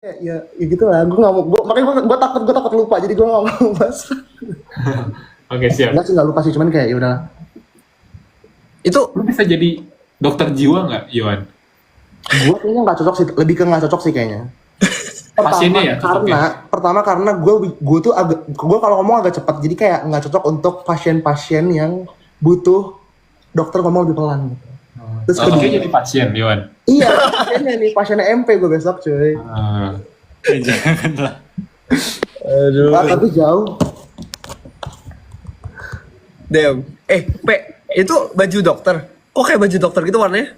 Ya gitu lah. Gue nggak mau. Makanya gue takut lupa. Jadi gue nggak mau bahas. Oke, siap. Enggak sih, nggak lupa sih. Cuman kayak ya udah. Itu Lu bisa jadi dokter jiwa nggak, Iwan? Gue kayaknya nggak cocok sih. Lebih ke nggak cocok sih kayaknya. Pasiennya ya cocok ya? Pertama karena gue tuh gue kalau ngomong agak cepat. Jadi kayak nggak cocok untuk pasien-pasien yang butuh dokter ngomong lebih pelan gitu. Terus Oke, jadi pasien, Iwan. iya, pasiennya nih, pasiennya MP gue besok cuy. Jangan lah. aduh. Tapi jauh. Damn. P, itu baju dokter. Kok kayak baju dokter gitu warnanya?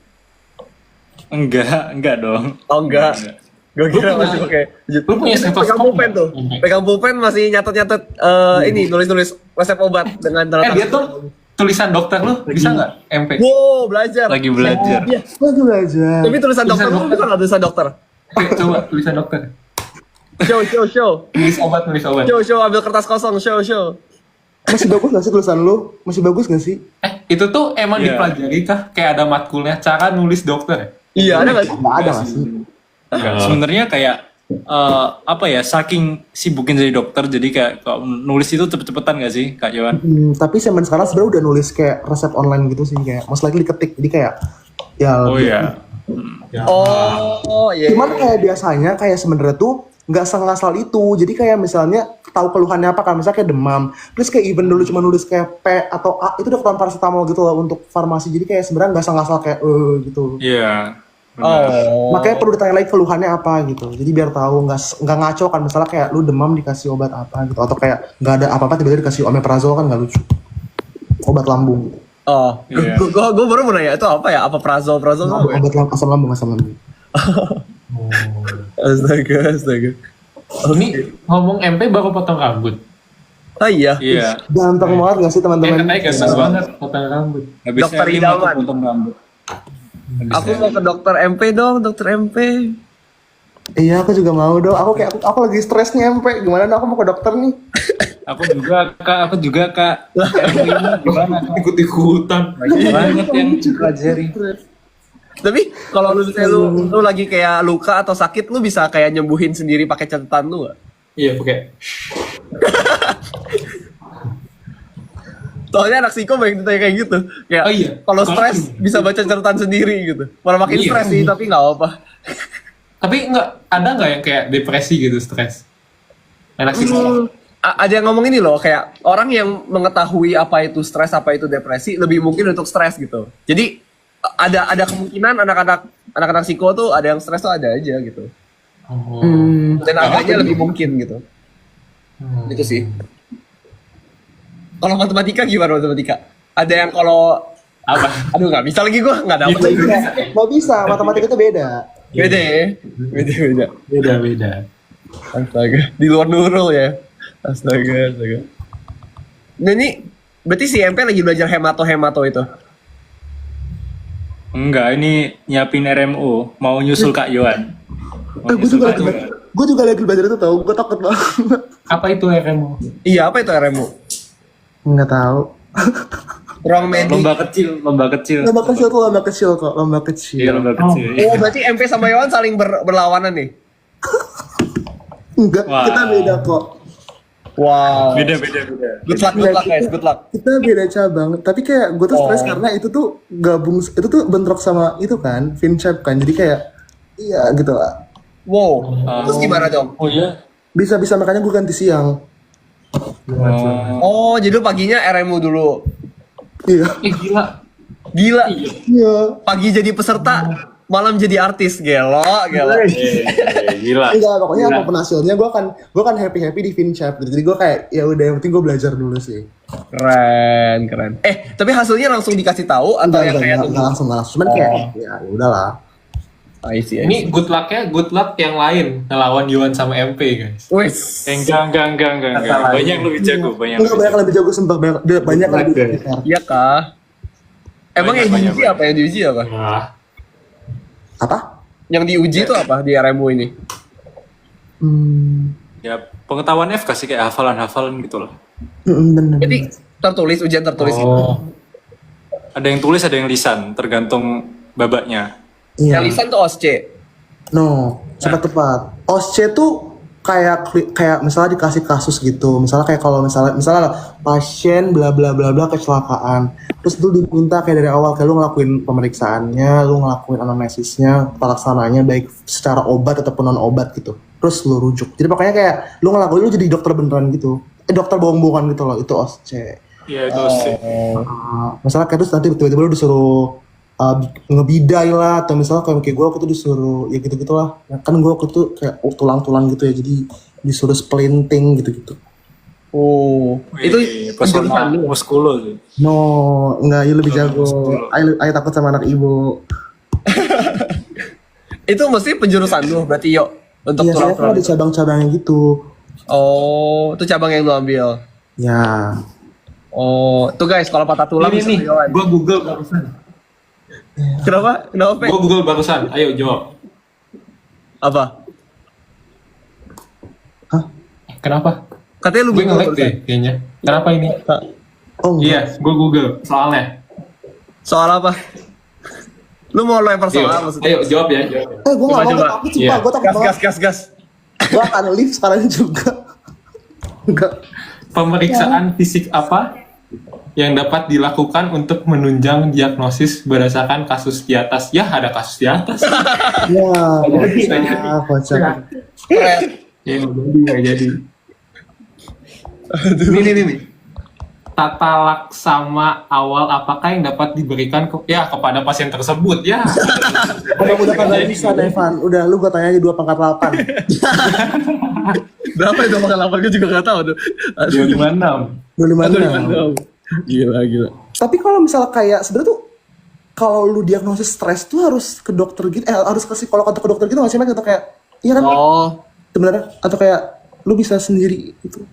Enggak dong. Oh enggak. Gue kira masih pakai. Lu punya stetoskop pegang pulpen nggak? tuh. Pegang pulpen masih nyatet-nyatet ini nulis-nulis resep obat dengan tanda Dia tuh tulisan dokter lu bisa nggak, MP? Wow, belajar. Lagi belajar. Iya, lagi belajar. Tapi tulisan dokter Tulisan lu dokter. bisa nggak tulisan dokter? Oke, coba tulisan dokter. Show. Nulis obat. Show, ambil kertas kosong, show. Masih bagus gak sih tulisan lu? Masih bagus gak sih? Itu tuh emang Iya. dipelajari kah? Kayak ada matkulnya, cara nulis dokter ya? Iya, ada nggak sih? Nggak ada gak sih? Enggak. Sebenarnya kayak apa ya, saking sibukin jadi dokter jadi kayak kalau nulis itu cepet-cepetan gak sih Kak Yohan? Tapi zaman sekarang sebenarnya udah nulis kayak resep online gitu sih, kayak most likely ketik. Jadi kayak ya. Oh iya. Ya. Oh, iya. Cuman kayak biasanya kayak sebenarnya tuh nggak sengasal itu. Jadi kayak misalnya tahu keluhannya apa kan, misalnya kayak demam. Terus kayak even dulu cuma nulis kayak P atau A itu udah keluar paracetamol gitu loh untuk farmasi. Jadi kayak sebenarnya nggak sengasal kayak gitu. Iya. Benar. Oh. Makanya perlu ditanya lagi keluhannya apa gitu. Jadi biar tahu nggak ngaco kan, misalnya kayak lu demam dikasih obat apa gitu, atau kayak nggak ada apa-apa tiba-tiba dikasih omeprazol kan nggak lucu. Obat lambung gitu. Oh, Iya. gue baru mau nanya itu apa ya? Apa prazol apa ya? Asam lambung. Astaga. Ini ngomong MP baru potong rambut. Oh iya. Iya. Ganteng banget nggak sih teman-teman? Katanya ganteng banget potong rambut. Habis Dokter Erlim idaman. aku potong rambut. Aku mau ke dokter MP dong, dokter MP. Iya, aku juga mau dong. Aku lagi stres nih MP. Gimana dong? Aku mau ke dokter nih. Aku juga kak. Gimana? Ikut-ikutan. Banyak yang pelajari. Tapi kalau lu misalnya lu lagi kayak luka atau sakit, lu bisa kayak nyembuhin sendiri pakai catatan lu gak? Iya, pakai. Soalnya anak psiko banyak ditanya kayak gitu. Kayak Oh iya. kalau stres bisa baca catatan sendiri gitu. Malah makin Iya. stres sih, tapi nggak apa. Tapi ada nggak yang kayak depresi gitu, stres? Anak psikolog. Ada yang ngomong ini loh, kayak orang yang mengetahui apa itu stres, apa itu depresi, lebih mungkin untuk stres gitu. Jadi ada kemungkinan anak-anak psiko tuh ada yang stres tuh ada aja gitu. Oh. Dan agaknya lebih mungkin gitu. Itu sih. Kalau matematika gimana matematika? Ada yang kalau Apa? aduh nggak bisa lagi gue nggak dapet Gitu. lagi. Nggak bisa, matematika itu beda. Beda ya, beda. Beda. Astaga, di luar nurul ya. Astaga. Nah ini berarti si MP lagi belajar hemato itu. Enggak, ini nyiapin RMU, mau nyusul Kak Yohan. Gue juga lagi belajar itu tau. Gue takut banget. Apa itu RMO? Iya apa itu RMU? Nggak tahu. Ruang medik. Lomba kecil. Lomba kecil kok. Iya, lomba kecil. Oh berarti MP sama Yohan saling berlawanan nih. Enggak, Wah. kita beda kok. Wow. Beda. Good luck guys, good luck. Kita beda cabang. Tapi kayak gue tuh stres karena itu tuh itu tuh bentrok sama itu kan, FinChap kan. Jadi kayak iya gitu lah. Wow. Terus gimana dong? Oh iya. Bisa makanya gue ganti siang. Oh jadi lu paginya RMU dulu. Iya. Gila. Gila. Iya. Pagi jadi peserta, malam jadi artis. Gelo. Gila. Enggak, pokoknya apapun hasilnya gue akan happy di FinChap gitu. Jadi gue kayak ya udah yang penting gue belajar dulu sih. Keren. Tapi hasilnya langsung dikasih tahu atau yang kayak Enggak langsung. Cuman kayak ya udahlah. I see. Ini good luck yang lain ngelawan Yuan sama MP, guys. Wes. Enggak. Banyak lebih jago, Enggak banyak lebih jago sumpah, banyak lebih pintar. Iya kah? Emang yang diuji apa? Yang diuji apa? Wah. Apa? Yang diuji itu apa di RMU ini? Ya, pengetahuan F kasih kayak hafalan gitu loh. Bener. Berarti ujian tertulis gitu. Oh. Ada yang tulis, ada yang lisan, tergantung babaknya. Iya. Yang lisan tuh OSC. No, cepat tepat. OSCE tuh kayak misalnya dikasih kasus gitu. Misalnya kayak kalau misalnya pasien bla bla bla bla kecelakaan. Terus itu diminta kayak dari awal kayak lu ngelakuin pemeriksaannya, lu ngelakuin anamnesisnya, pelaksananya baik secara obat ataupun non obat gitu. Terus lu rujuk. Jadi pokoknya kayak lu ngelakuin lu jadi dokter beneran gitu. Dokter bohong-bohongan gitu loh, itu OSCE. Iya itu sih. Misalnya kayak terus nanti tiba-tiba lu disuruh ngebidai lah, atau misalnya kayak gue waktu itu disuruh ya gitu-gitulah. Ya, kan gue waktu itu kayak tulang-tulang gitu ya, jadi disuruh splinting gitu-gitu. Oh, itu persona penjurusan lu. muskulo sih. No, enggak, you lebih jago. Ayo takut sama anak ibu. Itu mesti penjurusan lu berarti yo untuk Iya, saya kan tulang-tulang. ada cabang-cabangnya gitu. Oh, itu cabang yang lu ambil. Ya, Oh, tuh guys, kalau patah tulang Ini bisa nih, Yohan. gue Google barusan. Kenapa? Kenapa, Pe? Gue Google barusan. Ayo jawab. Apa? Kenapa? Katanya lu Gue Google nge-lag barusan. deh kayaknya. Kenapa ini? oh enggak. Iya, gue Google soalnya. Soal apa? Lu mau lempar soal apa maksudnya? Ayo jawab ya. Jawab. Gue Coba, gak mau coba. takut, sumpah, Iya. gue takut Gas, banget. gas, gas, gas. Gue akan live sekarang juga. Enggak. Pemeriksaan fisik apa yang dapat dilakukan untuk menunjang diagnosis berdasarkan kasus di atas? Ya, ada kasus di atas. Ya, Jadi. kocak. Keren. Ya, nggak jadi. Nih. Tata laksana awal apakah yang dapat diberikan kepada pasien tersebut? Ya. Udah kagak bisa, Devan. Udah, lu gue tanya aja 2/8. Berapa itu makan 8? Gue juga gak tahu tuh. 256. 256. Gila. Tapi kalau misalnya kayak sebenarnya tuh kalau lu diagnosis stres tuh harus ke dokter gitu, harus ke psikolog atau ke dokter gitu nggak sih, Mek? Atau kayak iya kan Oh, sebenarnya, atau kayak lu bisa sendiri gitu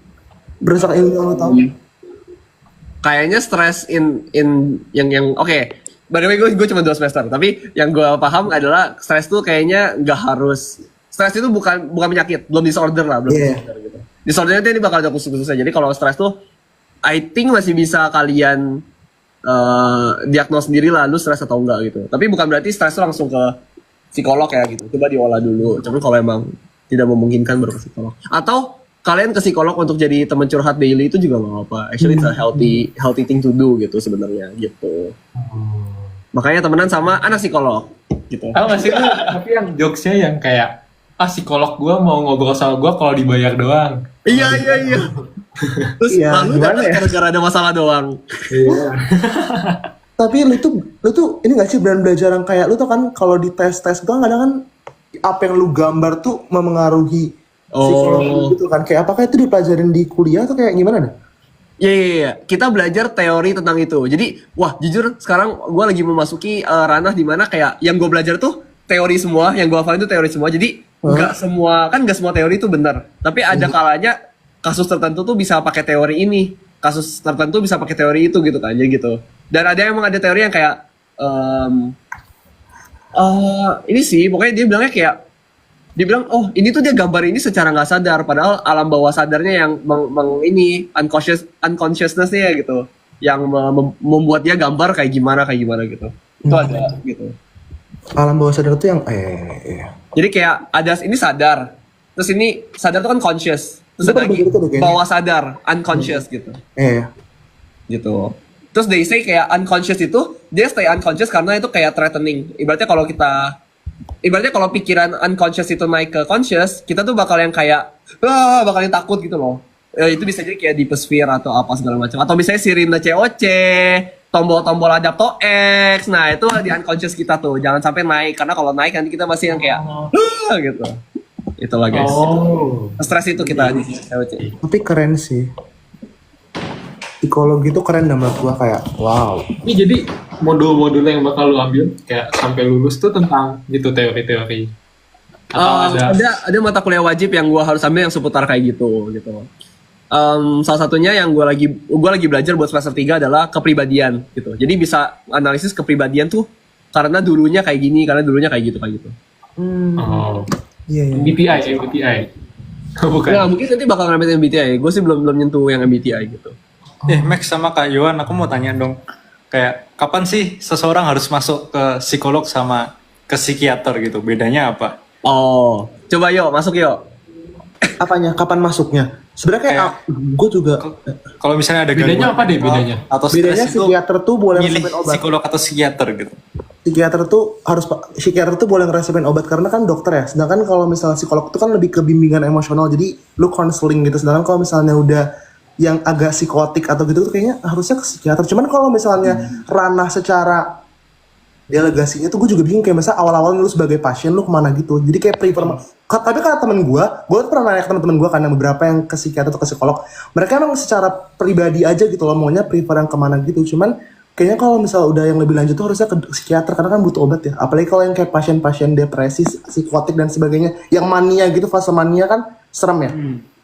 berdasarkan ilmu yang lu tahu. kayaknya stres in yang oke. By the way, gue cuma 2 semester, tapi yang gue paham adalah stres tuh kayaknya nggak harus. Stres itu bukan penyakit, belum disorder lah, belum Iya. disorder gitu. Disordernya ini bakal ada khusus-khususnya. Jadi kalau stres tuh, I think masih bisa kalian diagnos sendiri lah, lu stres atau enggak gitu. Tapi bukan berarti stres tuh langsung ke psikolog ya gitu. Coba diolah dulu. Cuman kalau emang tidak memungkinkan baru ke psikolog. Atau kalian ke psikolog untuk jadi teman curhat daily itu juga nggak apa-apa. Actually it's a healthy thing to do gitu sebenarnya gitu. Makanya temenan sama anak psikolog gitu. Tahu nggak sih lu? Tapi yang jokesnya yang kayak psikolog gue mau ngobrol sama gue kalau dibayar doang. Iya. Terus Iya, lalu gimana ya? gara-gara ada masalah doang. Tapi lu tuh ini nggak sih brand belajar yang kayak lu tuh kan kalau di tes itu kan kadang kan apa yang lu gambar tuh memengaruhi psikologi gitu kan, kayak apakah itu dipelajarin di kuliah atau kayak gimana deh? Iya. Kita belajar teori tentang itu. Jadi, wah jujur sekarang gue lagi memasuki ranah dimana kayak yang gue belajar tuh teori semua, yang gue hafalin itu teori semua. Jadi nggak semua teori itu benar. Tapi ada kalanya kasus tertentu tuh bisa pakai teori ini, kasus tertentu bisa pakai teori itu gitu kan, jadi gitu. Dan emang ada teori yang kayak ini sih, pokoknya dia bilang, oh ini tuh dia gambar ini secara nggak sadar, padahal alam bawah sadarnya yang ini unconsciousness-nya gitu, yang membuat dia gambar kayak gimana gitu. Itu ada gitu. Alam bawah sadar tuh yang Jadi kayak ada ini sadar, terus ini sadar tuh kan conscious, terus Itu ada kan lagi begitu tuh kayaknya. bawah sadar unconscious gitu. Gitu. Terus they say kayak unconscious itu dia stay unconscious karena itu kayak threatening. Ibaratnya kalau pikiran unconscious itu naik ke conscious, kita tuh bakal yang kayak bakal yang takut gitu loh. Itu bisa jadi kayak deep sphere atau apa segala macam. Atau misalnya sirine COC, tombol-tombol adapto X. Nah, itu di unconscious kita tuh. Jangan sampai naik karena kalau naik nanti kita masih yang kayak gitu. Itulah guys. Stres itu kita di COC. tapi keren sih. Psikologi itu keren dan menurut gua kayak wow. Ini jadi modul-modul yang bakal lu ambil kayak sampai lulus tuh tentang gitu teori-teori. Atau Ada mata kuliah wajib yang gue harus ambil yang seputar kayak gitu. Salah satunya yang gue lagi belajar buat semester 3 adalah kepribadian gitu. Jadi bisa analisis kepribadian tuh karena dulunya kayak gini, karena dulunya kayak gitu. Oh, Iya. MBTI. Bukan. Nah, mungkin nanti bakal ngambil MBTI. Gue sih belum nyentuh yang MBTI gitu. Max sama Kak Yohan, aku mau tanya dong. Kayak kapan sih seseorang harus masuk ke psikolog sama ke psikiater gitu? Bedanya apa? Oh, Coba yo, masuk yo. Apanya? Kapan masuknya? Sebenarnya kayak gue juga Kalau misalnya ada Bedanya gangguan apa deh mental bedanya? atau bedanya stres itu psikiater tuh boleh milih resepin obat. psikolog atau psikiater gitu. Psikiater tuh boleh ngeresepin obat karena kan dokter ya. Sedangkan kalau misalnya psikolog itu kan lebih ke bimbingan emosional, jadi lu counseling gitu. Sedangkan kalau misalnya udah yang agak psikotik atau gitu tuh kayaknya harusnya ke psikiater. Cuman kalau misalnya ranah secara delegasinya tuh gue juga bingung, kayak misalnya awal-awal lu sebagai pasien lu kemana gitu. Jadi kayak prefer tapi karena temen gue tuh pernah nanya ke temen-temen gue kan yang beberapa yang ke psikiater atau ke psikolog, mereka emang secara pribadi aja gitu loh maunya prefer yang kemana gitu. Cuman kayaknya kalau misalnya udah yang lebih lanjut tuh harusnya ke psikiater karena kan butuh obat ya. Apalagi kalau yang kayak pasien-pasien depresi, psikotik dan sebagainya, yang mania gitu, fase mania kan serem ya.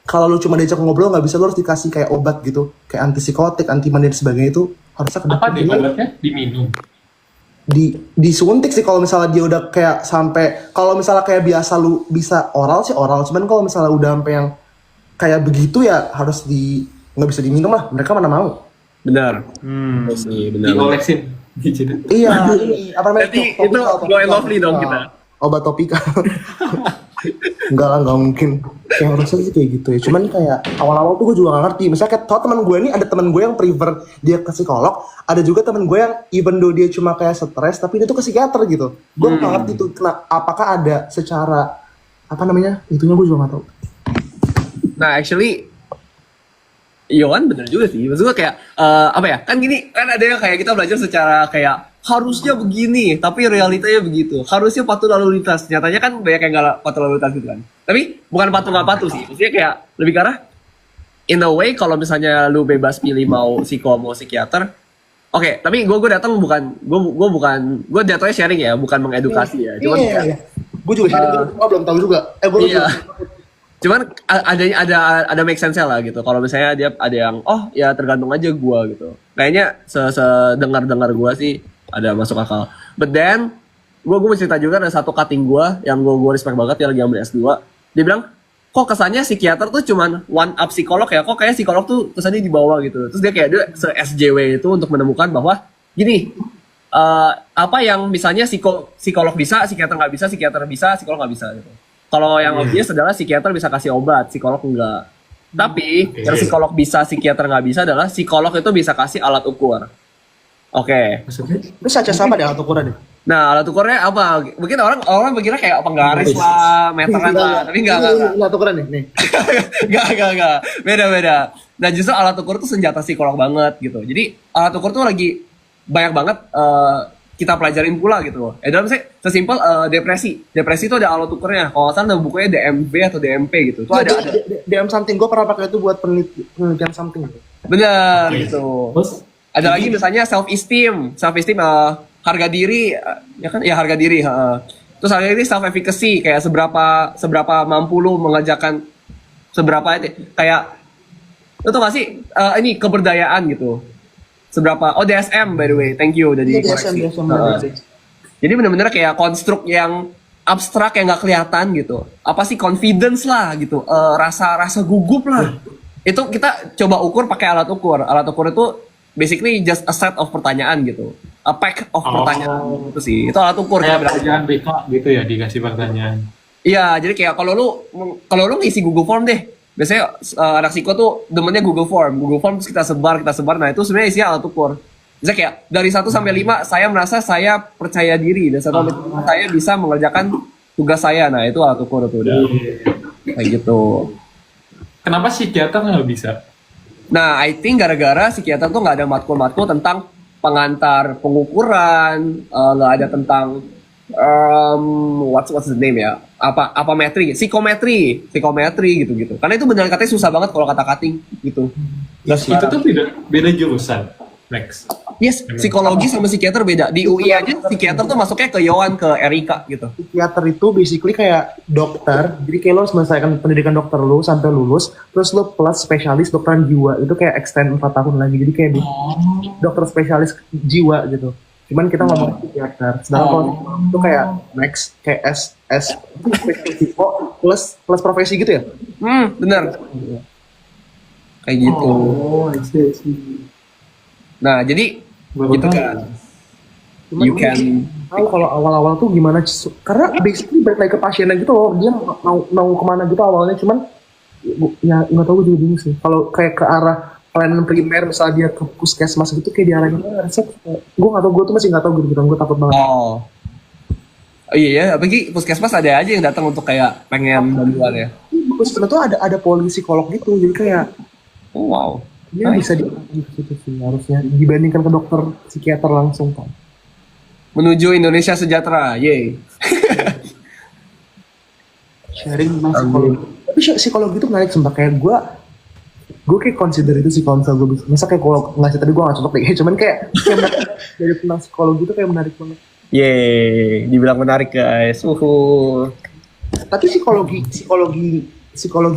Kalau lu cuma diajak ngobrol nggak bisa, lu harus dikasih kayak obat gitu, kayak anti psikotik, anti mania dan sebagainya, itu harusnya ke Apa dokter. deh Cuman obatnya? Diminum. disuntik sih kalau misalnya dia udah kayak sampai, kalau misalnya kayak biasa lu bisa oral sih oral, cuman kalau misalnya udah sampai yang kayak begitu ya harus nggak bisa diminum lah, mereka mana mau. Benar. Sih, benar. Diolesin. Gitu. Iya, ini apa namanya? Berarti itu Glow and Lovely dong kita. Obat topikal. Enggak lah, enggak mungkin. Kayak harusnya sih kayak gitu ya. Cuman kayak awal-awal tuh gue juga gak ngerti. Misalnya kayak tau teman gue ini, ada teman gue yang prefer dia ke psikolog, ada juga teman gue yang even though dia cuma kayak stres tapi dia tuh ke psikiater gitu. Gue gak ngerti tuh apakah ada secara apa namanya? Itunya gue juga gak tahu. Nah, actually Yohan bener juga sih. Maksud gue kayak apa ya? Kan gini, kan ada yang kayak kita belajar secara kayak harusnya begini, tapi realitanya begitu. Harusnya patuh lalu lintas. Nyatanya kan banyak yang nggak patuh lalu lintas gitu kan. Tapi bukan patuh nggak patuh sih. Maksudnya kayak lebih ke arah in a way kalau misalnya lu bebas pilih mau psiko mau psikiater. Oke, tapi gue datang gue jatuhnya sharing ya, bukan mengedukasi ya. Cuman Iya. Gue juga sharing, gue belum tahu juga. Gue iya. Cuman ada make sense lah gitu. Kalau misalnya dia ada yang ya tergantung aja gua gitu. Kayaknya sedengar gua sih ada masuk akal. But then gua mau cerita juga, ada satu cutting gua yang gua respect banget, dia lagi ambil S2. Dia bilang, "Kok kesannya psikiater tuh cuman one up psikolog ya? Kok kayak psikolog tuh kesannya di bawah gitu." Terus dia kayak dia se-SJW itu untuk menemukan bahwa gini, apa yang misalnya psikolog bisa, psikiater nggak bisa, psikiater bisa, psikolog nggak bisa gitu. Kalau yang obvious adalah psikiater bisa kasih obat, psikolog enggak. Tapi yang psikolog bisa, psikiater nggak bisa adalah psikolog itu bisa kasih alat ukur. Oke. Maksudnya? Terus saja sama deh alat ukuran deh. Nah, alat ukurnya apa? Mungkin orang pikirnya kayak penggaris lah, meteran lah, tapi enggak. Alat ukuran nih. Enggak. Beda. Nah, justru alat ukur itu senjata psikolog banget gitu. Jadi alat ukur tuh lagi banyak banget kita pelajarin pula gitu. Dalam sesimpel depresi itu ada alat ukurnya. Kalau nggak salah bukunya DMB atau DMP gitu. Itu ada. DM something, gue pernah pakai itu buat penelitian something. Bener gitu. Terus Ada lagi misalnya self esteem harga diri ya kan, ya harga diri. Terus ada ini self efficacy, kayak seberapa mampu lu mengerjakan kayak lu tau gak sih ini keberdayaan gitu. Seberapa DSM by the way, thank you udah dikoreksi. Jadi bener-bener kayak konstruk yang abstrak yang nggak kelihatan gitu. Apa sih confidence lah gitu, rasa gugup lah. Itu kita coba ukur pakai alat ukur. Alat ukur itu basically just a set of pertanyaan gitu, a pack of pertanyaan itu sih. Itu alat ukur. kayak pertanyaan BK gitu ya, dikasih pertanyaan. Iya, jadi kayak kalau lu ngisi Google Form deh. Biasanya anak psiko tuh demennya Google Form terus kita sebar. Nah, itu sebenarnya isinya alat ukur. Misalnya kayak dari 1 sampai 5 saya merasa saya percaya diri, dan 1 sampai 5 saya bisa mengerjakan tugas saya. Nah, itu alat ukur tuh udah. Kayak gitu. Kenapa psikiater nggak bisa? Nah, I think gara-gara psikiater tuh nggak ada matkul tentang pengantar pengukuran, nggak ada tentang what's the name ya? Apa psikometri gitu. Karena itu benar katanya susah banget kalau kata cutting gitu. Nah, itu tuh beda jurusan, Max. Yes, psikologi sama psikiater beda. Di UI aja psikiater tuh masuknya ke Yohan, ke Erika gitu. Psikiater itu basically kayak dokter. Jadi kayak lo harus menyelesaikan pendidikan dokter lo sampai lulus, terus lo plus spesialis dokteran jiwa. Itu kayak extend 4 tahun lagi. Jadi kayak dokter spesialis jiwa gitu. Cuman kita ngomong psikiater. Sedangkan kalau itu kayak Max, kayak S plus profesi gitu ya? Bener. Kayak gitu. I see. Nah, jadi gitu kan. Cuman you can tahu kalau awal-awal tuh gimana, karena basically balik lagi ke pasiennya gitu loh, dia mau kemana gitu awalnya, cuman ya nggak tahu, gue juga bingung sih kalau kayak ke arah pelayanan primer misalnya dia ke puskesmas gitu kayak diarahin resep, gue nggak tahu, gue tuh masih nggak tahu gitu, gue takut banget. oh iya ya, apalagi puskesmas ada aja yang datang untuk kayak pengen bantuan ya. Puskesmas tuh ada polisi psikolog gitu, jadi kayak Oh, wow. dia bisa gitu sih harusnya dibandingkan ke dokter psikiater langsung kan. Menuju Indonesia sejahtera, yay. Sharing tentang psikologi, tapi psikologi itu menarik sumpah, kayak gue kayak consider itu sih kalau misalnya gue bisa, masa kayak kalau ngasih tadi gue gak cocok deh, cuman kayak menarik, dari tentang psikologi itu kayak menarik banget. Yeay, dibilang menarik guys. Tapi psikologi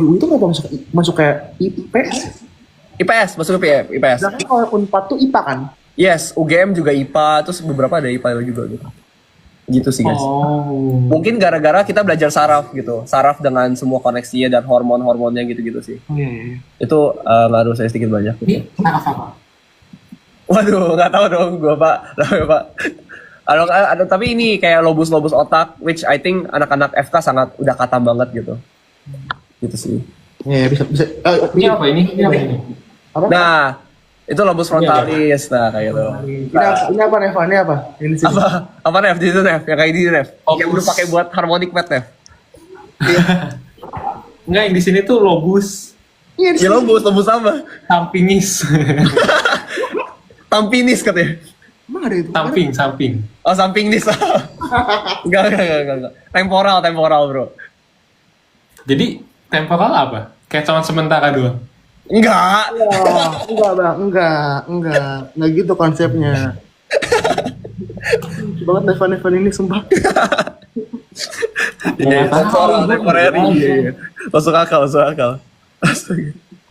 UI itu nggak masuk kayak IPS. IPS, masuk ke IPS. Nah, kalau Unpad tuh IPA kan? Yes, UGM juga IPA, terus beberapa ada IPA juga gitu. Gitu sih guys. Oh. Mungkin gara-gara kita belajar saraf gitu. Saraf dengan semua koneksinya dan hormon-hormonnya gitu-gitu sih. Iya. Itu ngaruh saya sedikit banyak. Ini apa? Waduh, nggak tahu dong gua Pak. Pak. Ada tapi ini kayak lobus-lobus otak, which I think anak-anak FK sangat udah katam banget gitu. Gitu sih. Iya, bisa. Ini apa ini? Ini apa ini? Apa? Nah, itu lobus frontalis, nah kayak gitu. Ini apa Neva? Ini apa? Ini sih. Apa Nef? Di situ Nef, yang kayak di Nef. Lobus. Yang udah pakai buat harmonic pad Nef. Enggak, yang di sini tuh lobus Iya, di Ya sini. lobus apa? sampingis. Tampinis katanya. Emang ada itu? Samping. Oh samping nis. Enggak. Temporal bro. Jadi temporal apa? Kayak cuman sementara doang. Enggak. Wah, enggak bang, enggak gitu konsepnya. Lucu banget Neva ini sumpah. Iya, temporary. Iya. Masuk akal. Astaga.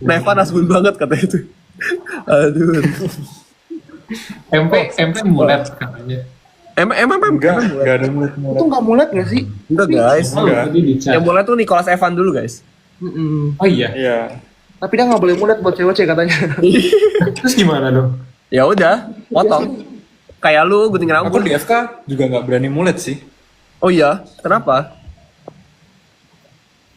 Neva nasbun banget kata itu. Aduh. MP mulet katanya. Enggak ada mulut. Itu nggak mulet nggak sih? Enggak guys. Oh, tadi dicat. Yang mulai tuh Nicholas Evan dulu guys. Mm-mm. Oh iya. Iya. Tapi dia nggak boleh mulet buat cewek katanya. Terus gimana dong? Ya udah, potong. Kayak lu gunting Aku rambut. di FK juga nggak berani mulet sih. Oh iya, kenapa?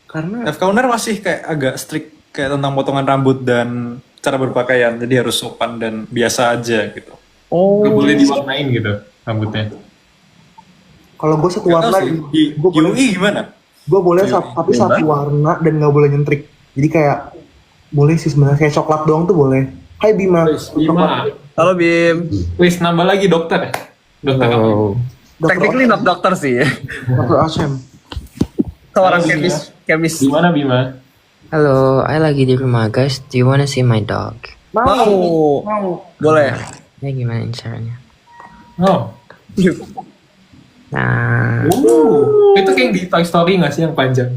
Karena FK UNER masih kayak agak strict kayak tentang potongan rambut dan cara berpakaian. Jadi harus sopan dan biasa aja gitu. oh, Gak boleh diwarnain gitu rambutnya. kalau gue satu Nggak tahu warna, sih, di gue boleh, UI gimana? gue boleh tapi satu warna dan nggak boleh nyentrik. Jadi kayak boleh sih sebenarnya, kayak coklat doang tuh boleh. Hai Bima. Wis, Bima. Halo Bim. Wis, nambah lagi dokter ya? Dokter apa? Technically not dokter sih. Dokter Ashem. Seorang Halo, kemis. Gimana Bima? Halo, I lagi di rumah guys. Do you wanna see my dog? Mau. Boleh. Ya gimana caranya? Oh. Nah, Itu kayak di Toy Story nggak sih yang panjang?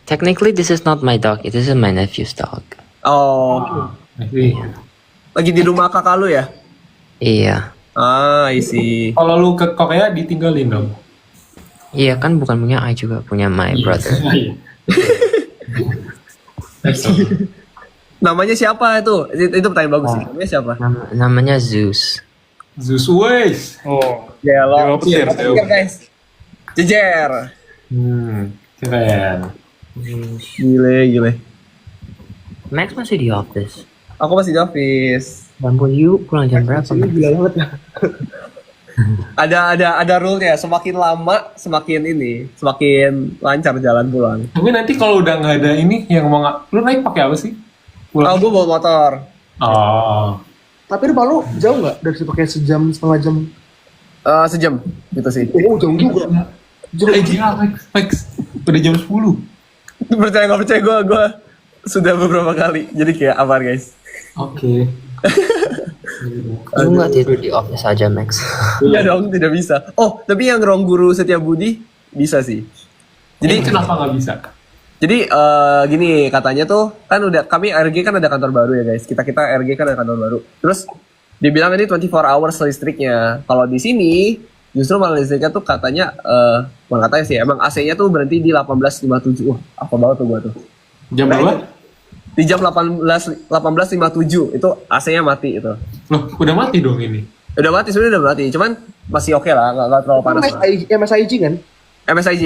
technically this is not my dog. It is my nephew's dog. Oh. Iya. Lagi di rumah kakak lu ya? Iya. Ah, isi. Kalau lu ke Korea ditinggalin dong. Iya kan bukan punya I juga punya my brother. Iya. Namanya siapa itu? Itu pertanyaan bagus sih. Namanya siapa? Namanya Zeus. Zeus Wes. Oh. Ya lo. Dewa petir, dewa petir. Guys. Jejer. Keren. Gile. Max masih di office. Aku masih di office. Ampun, yuk pulang jam berapa? Ini gila banget ya. Ada rule-nya, semakin lama semakin lancar jalan pulang. Tapi nanti kalau udah nggak ada ini yang mau lu naik pakai apa sih? Oh, gue bawa motor. Oh. Tapi rumah lu jauh nggak dari situ, kayak sejam, setengah jam? Sejam gitu sih. Oh, jauh juga. Gila, Lex. Udah jam 10. Percaya nggak percaya gue sudah beberapa kali. Jadi kayak aman guys. Oke. Lu nggak tidur di office aja Max? Ya dong, tidak bisa. Oh, tapi yang ruang guru Setiabudi bisa sih. Jadi Jadi kenapa nggak bisa? Jadi gini katanya tuh kan udah kami RG kan ada kantor baru ya guys. Kita RG kan ada kantor baru. Terus dibilang ini 24 hours listriknya. Kalau di sini justru malah listriknya tuh katanya bukan katanya sih, emang AC-nya tuh berhenti di 18.57. Wah, apa banget tuh gua tuh. Jam berapa? Di jam 18.57 itu AC-nya mati itu. Loh, udah mati dong ini. Udah mati, sebenarnya udah mati. Cuman masih oke lah, nggak terlalu panas lah. MSIG kan? MSIG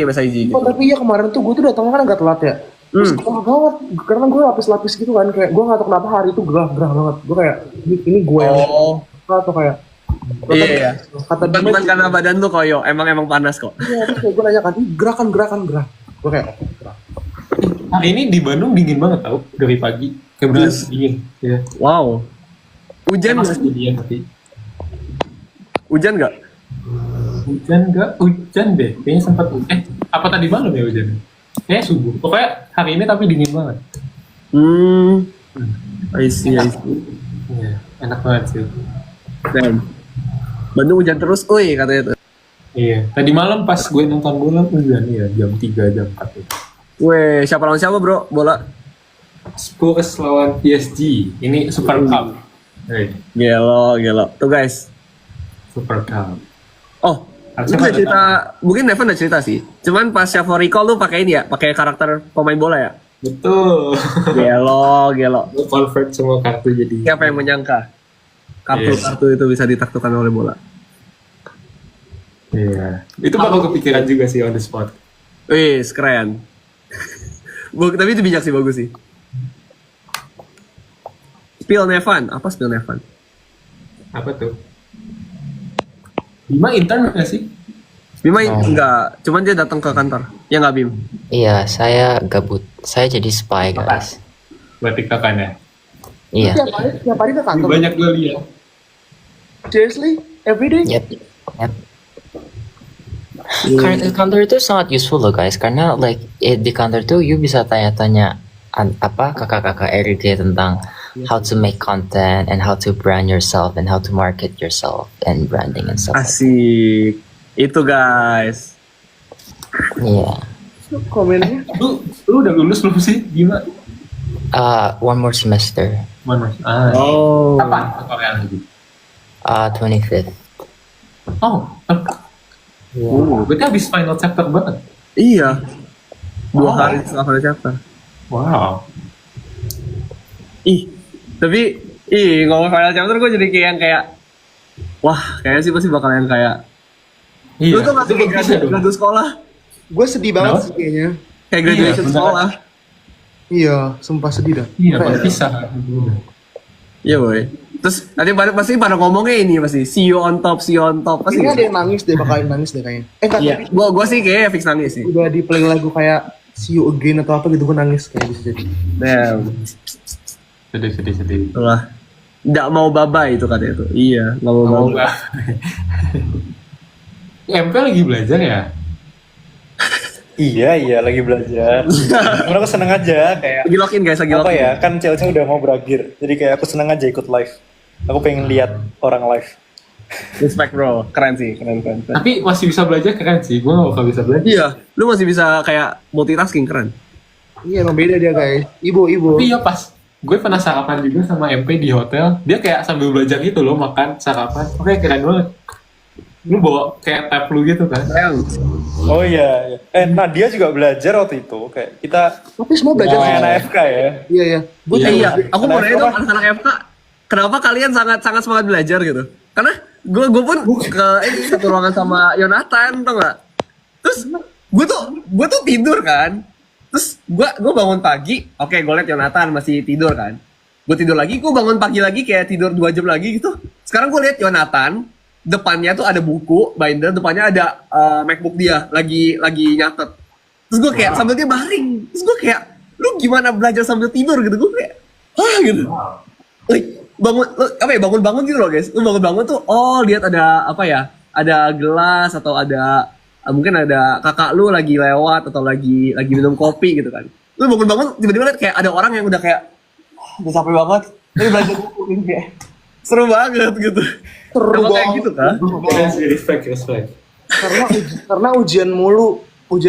gitu. Oh tapi ya kemarin tuh gue tuh datangnya kan agak telat ya. Terus gerah banget, karena gue lapis-lapis gitu kan, kayak gue nggak tahu kenapa hari itu gerah banget. Gue kayak ini gue yang atau kayak Iya. kata dia Bukan karena badan tuh koyo, emang panas kok. iya, terus kayak gue nanya kan, ini gerakan gerah. Gue kayak gerah. Hari ini di Bandung dingin banget tau, dari pagi. Kayak beneran dingin. Iya. Wow. Hujan Emang nggak? kejadian tapi. Hujan nggak? Hujan nggak? Hujan deh. Kayaknya sempat. Apa tadi malam ya hujan? Kayaknya subuh. Pokoknya hari ini tapi dingin banget. I see. Iya, enak banget sih. Dan Bandung hujan terus, katanya tuh. Iya. Tadi malam pas gue nonton bola hujan ya jam 3 jam 4 itu. Weh, siapa lawan siapa bro? Bola? Spurs lawan PSG. Ini Super Cup. Hey, Gelo. Tuh guys. Super Cup. Oh, Harusnya lu udah pada cerita, mungkin Nevan udah cerita sih. Cuman pas Chavo Recall lu pakai ini ya, pakai karakter pemain bola ya? Betul. Gelo. Gue convert semua kartu jadi. Siapa yang menyangka kartu itu bisa ditaktukan oleh bola? Iya. Itu baru kepikiran juga sih on the spot. Wih, keren. Tapi itu bijak sih, bagus sih. Spill Nevan, apa Spill Nevan? Apa tuh? Bima intern nggak sih? Bima enggak, cuman dia datang ke kantor. Ya nggak Bim? Iya, saya gabut. Saya jadi spy, guys. Berarti kakaknya. Iya. Tiap hari ke kantor. Banyak gue lihat. Seriously? Every day? Yep. Karena kantor itu sangat useful loh guys, karena like di kantor tuh you bisa tanya-tanya apa kakak-kakak everyday tentang how to make content and how to brand yourself and how to market yourself and branding and stuff. Asik. Itu guys. Iya. Komennya? Lu udah lulus belum sih? Gimana? One more semester. Mana? Oh. Kapan? Korea lagi? 25th. Oh, berarti habis final chapter banget. Iya. 2 hari setelah pada chapter. Wow. Tapi ngomong final chapter gue jadi kayak yang kayak wah, kayaknya sih pasti bakal yang kayak lu tuh masih kayak graduate sekolah. Gue sedih banget Kenapa? sih kayaknya. Kayak graduation beneran. sekolah. Iya, sumpah sedih dah. Iya, Kayak- pada pisah. Iya boy. Terus nanti pasti pada ngomongnya ini pasti see you on top pasti. Ini ada yang nangis deh, bakalan nangis deh kayaknya. Enggak, Iya. tapi Gua sih kayaknya fix nangis sih. udah di play lagu kayak See You Again atau apa gitu, gue nangis kayak bisa jadi. Damn. Sedih. Itulah. Nggak mau babay itu katanya tuh. Iya, nggak mau Mau babay. nggak? MP lagi belajar ya? Iya lagi belajar. Cuman aku seneng aja kayak Lagi login guys, lagi apa login. ya, kan CLC udah mau berakhir. Jadi kayak aku seneng aja ikut live. Aku pengen lihat orang live. Respect bro, keren sih, keren. Tapi masih bisa belajar keren sih. Gue nggak bakal bisa belajar. Iya, lu masih bisa kayak multitasking, keren. Iya, emang beda dia guys. Ibu. Tapi ya pas gue pernah sarapan juga sama MP di hotel. Dia kayak sambil belajar gitu loh, makan sarapan. Oke, keren banget. Lu bawa kayak tab lu gitu kan? Keren. Oh iya. Nadia juga belajar waktu itu. Kayak kita Tapi semua belajar. main AFK ya. Iya. Gue Iya. Iya, aku mau nanya dong anak-anak FK, kenapa kalian sangat semangat belajar gitu? Karena gue pun ke satu ruangan sama Yonatan, tau gak? Terus gue tuh tidur kan. Terus gue bangun pagi, oke gue liat Yonatan masih tidur kan. Gue tidur lagi, gue bangun pagi lagi kayak tidur 2 jam lagi gitu. Sekarang gue liat Yonatan, depannya tuh ada buku, binder, depannya ada MacBook dia lagi nyatet. Terus gue kayak sambil dia baring. Terus gue kayak, lu gimana belajar sambil tidur gitu? Gue kayak, gitu. Bangun gitu loh guys. Lu bangun tuh, lihat ada apa ya? Ada gelas atau ada mungkin ada kakak lu lagi lewat atau lagi minum kopi gitu kan. Lu bangun tiba-tiba liat kayak ada orang yang udah kayak udah capek banget. Ini belajar buku ini kayak seru banget gitu. Seru Emang kayak banget. gitu kan? Keren sih, respect. karena ujian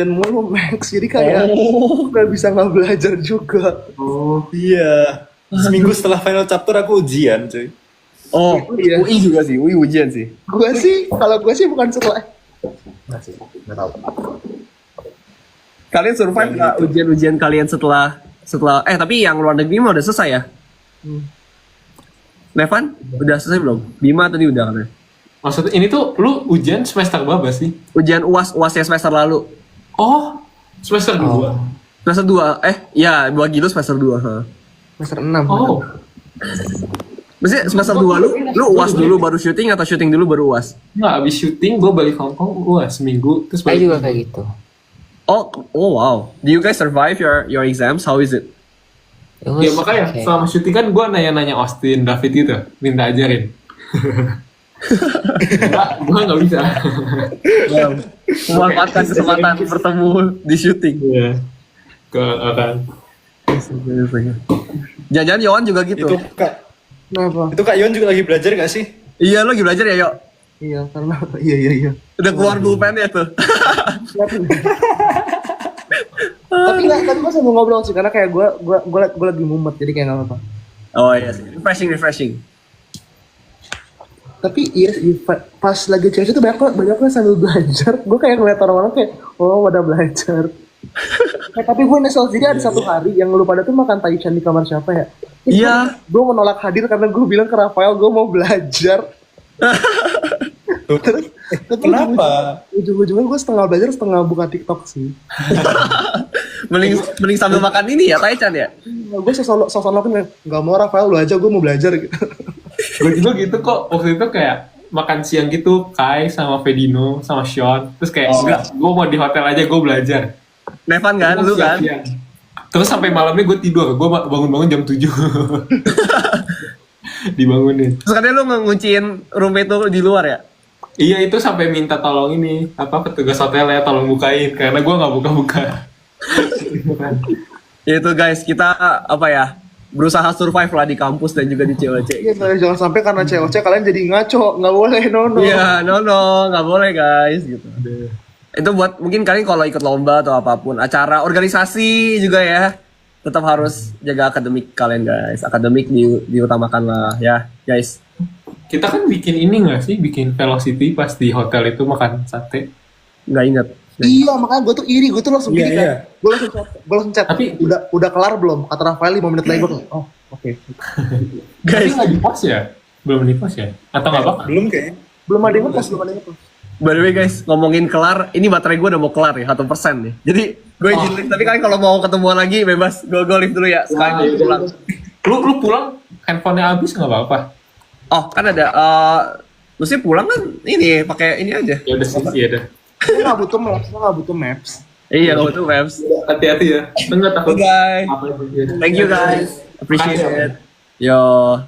mulu Max, jadi kayak nggak bisa nggak belajar juga. Oh iya. Seminggu setelah final chapter aku ujian cuy. Oh, Iya. UI juga sih, UI ujian sih. Kalau gue sih bukan setelah. Nggak tahu. Kalian survive nggak ujian-ujian kalian setelah tapi yang luar negeri mah udah selesai ya? Nevan, udah selesai belum? Bima tadi udah kan? Maksudnya ini tuh lu ujian semester berapa sih? Ujian UASnya semester lalu. Oh, semester 2. Semester 2. Ya, bagi lu semester 2, ha. Semester 6. Oh, Maksudnya semester 2 lu UAS dulu baru syuting atau syuting dulu baru UAS? nggak abis syuting gue balik Hong Kong seminggu terus Saya balik. juga kayak gitu. Oh wow. Do you guys survive your exams? How is it? It was Ya makanya okay. selama syuting kan gue nanya-nanya Austin, David gitu, minta ajarin. Gue nggak bisa. Memanfaatkan kesempatan bertemu di syuting. Iya. Kan. Jangan-jangan Yohan juga gitu. Itu Kak, Kenapa? itu Kak Yon juga lagi belajar gak sih? Iya, lo lagi belajar ya, Yo? Iya, karena iya. Udah keluar pulpennya tuh. Tapi gue sambil ngobrol sih karena kayak gue lagi mumet jadi kayak nggak apa-apa. Oh iya sih, refreshing. Tapi iya sih, pas lagi cewek itu banyak sambil belajar. Gue kayak ngeliat orang-orang kayak, oh pada belajar. Tapi gue nyesel, jadi ada satu hari yang lu pada tuh makan taichan di kamar siapa ya? Iya. Gue menolak hadir karena gue bilang ke Rafael gue mau belajar. Terus, tapi Kenapa? ujung-ujungnya gue setengah belajar setengah buka TikTok sih. Mending sambil makan ini ya, Taichan ya? Gue sosok kan nggak mau Rafael lu aja gue mau belajar gitu. Gue juga gitu kok, waktu itu kayak makan siang gitu, Kai sama Fedino sama Sean, terus kayak enggak, gue mau di hotel aja gue belajar. Nevan kan, lu kan? Siang-siang. Terus sampai malamnya gue tidur, gue bangun-bangun jam 7. Dibangunin. Terus katanya lu ngunciin roommate lu di luar ya? Iya itu sampai minta tolong ini, petugas hotelnya tolong bukain, karena gue nggak buka-buka. Itu guys, kita berusaha survive lah di kampus dan juga di COC. Iya, jangan sampai karena COC kalian jadi ngaco, nggak boleh, no. Iya, no, nggak boleh guys, gitu. Itu buat mungkin kalian kalau ikut lomba atau apapun, acara organisasi juga ya, tetap harus jaga akademik kalian guys. Akademik diutamakan lah ya, guys. Kita kan bikin ini nggak sih, bikin Velocity pas di hotel itu makan sate. Nggak ingat. Iya, makanya gue tuh iri, gue tuh langsung gini Iya. kan. Gue langsung chat. Tapi- udah kelar belum? Kata Rafael 5 menit lagi gue. Oh, oke. Tapi Guys, nggak di post ya? Belum di post ya? Atau nggak bakal? Belum kayaknya. Belum ada yang ngepost. by the way guys, ngomongin kelar, ini baterai gue udah mau kelar ya, 1% nih. Jadi gue izin lift, tapi kalian kalau mau ketemuan lagi bebas, gue lift dulu ya. Sekarang gue pulang. Lu pulang, handphonenya habis nggak apa-apa? Oh kan ada, mesti pulang kan ini pakai ini aja. Ya udah sih, ya udah. Gue nggak butuh maps. Iya, kalau itu webs. Hati-hati ya. Enggak takut. Bye. Apa itu? Thank you guys, appreciate it. Yo.